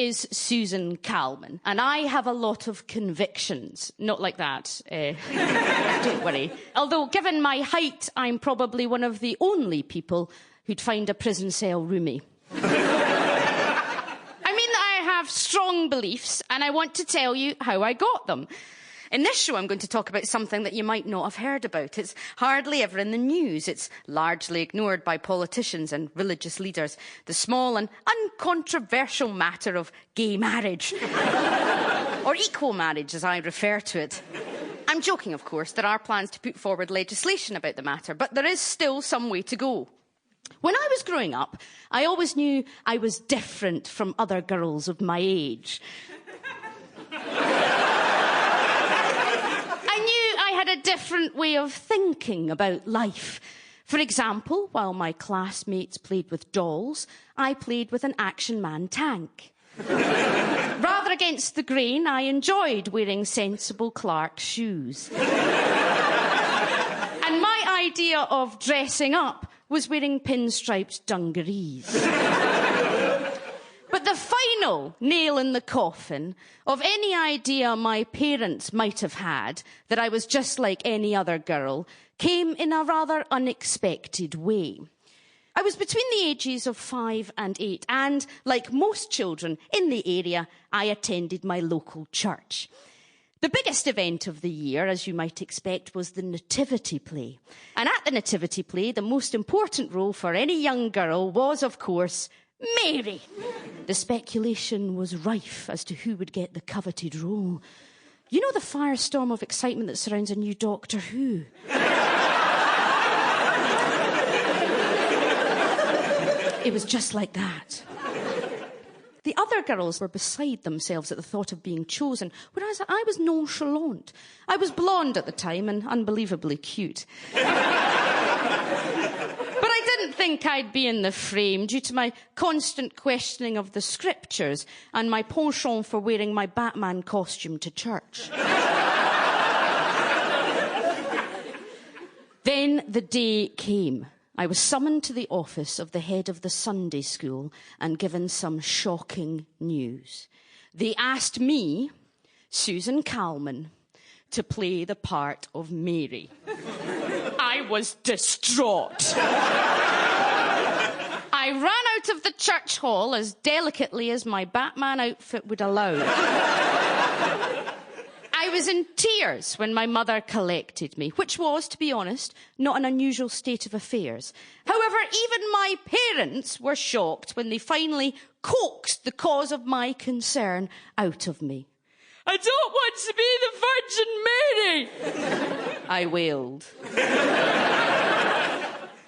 is Susan Calman, and I have a lot of convictions. Not like that. Don't worry. Although, given my height, I'm probably one of the only people who'd find a prison cell roomy. I have strong beliefs, and I want to tell you how I got them. In this show, I'm going to talk about something that you might not have heard about. It's hardly ever in the news. It's largely ignored by politicians and religious leaders. The small and uncontroversial matter of gay marriage. Or equal marriage, as I refer to it. I'm joking, of course. There are plans to put forward legislation about the matter, but there is still some way to go. When I was growing up, I always knew I was different from other girls of my age. A different way of thinking about life. For example, while my classmates played with dolls, I played with an Action Man tank. Rather against the grain, I enjoyed wearing sensible Clark shoes. And my idea of dressing up was wearing pinstriped dungarees. But the final nail in the coffin of any idea my parents might have had that I was just like any other girl came in a rather unexpected way. I was between the ages of 5 and 8, and like most children in the area, I attended my local church. The biggest event of the year, as you might expect, was the nativity play. And at the nativity play, the most important role for any young girl was, of course, Mary. The speculation was rife as to who would get the coveted role. You know the firestorm of excitement that surrounds a new Doctor Who? It was just like that. The other girls were beside themselves at the thought of being chosen, whereas I was nonchalant. I was blonde at the time and unbelievably cute. I didn't think I'd be in the frame due to my constant questioning of the scriptures and my penchant for wearing my Batman costume to church. Then the day came. I was summoned to the office of the head of the Sunday school and given some shocking news. They asked me, Susan Calman, to play the part of Mary. I was distraught. I ran out of the church hall as delicately as my Batman outfit would allow. I was in tears when my mother collected me, which was, to be honest, not an unusual state of affairs. However, even my parents were shocked when they finally coaxed the cause of my concern out of me. I don't want to be the Virgin Mary, I wailed.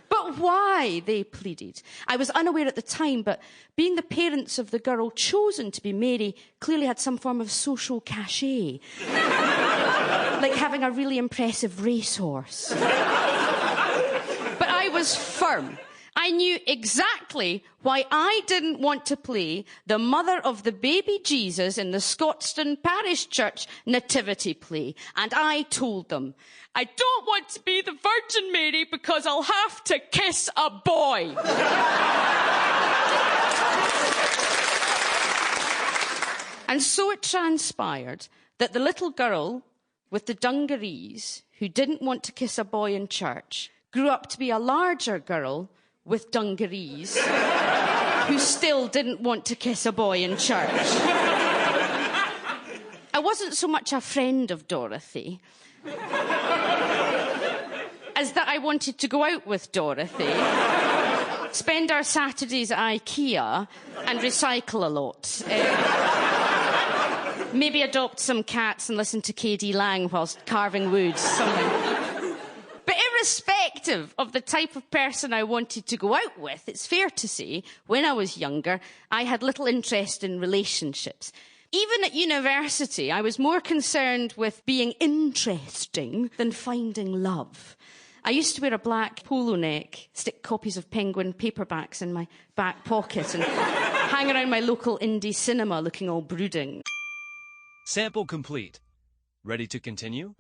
But why, they pleaded. I was unaware at the time, but being the parents of the girl chosen to be Mary clearly had some form of social cachet. Like having a really impressive racehorse. But I was firm. I knew exactly why I didn't want to play the mother of the baby Jesus in the Scotstoun Parish Church nativity play. And I told them, I don't want to be the Virgin Mary because I'll have to kiss a boy. And so it transpired that the little girl with the dungarees who didn't want to kiss a boy in church grew up to be a larger girl with dungarees who still didn't want to kiss a boy in church. I wasn't so much a friend of Dorothy as that I wanted to go out with Dorothy, spend our Saturdays at IKEA and recycle a lot. Maybe adopt some cats and listen to K.D. Lang whilst carving wood, something. But irrespective of the type of person I wanted to go out with, it's fair to say, when I was younger, I had little interest in relationships. Even at university, I was more concerned with being interesting than finding love. I used to wear a black polo neck, stick copies of Penguin paperbacks in my back pocket, and hang around my local indie cinema looking all brooding. Sample complete. Ready to continue?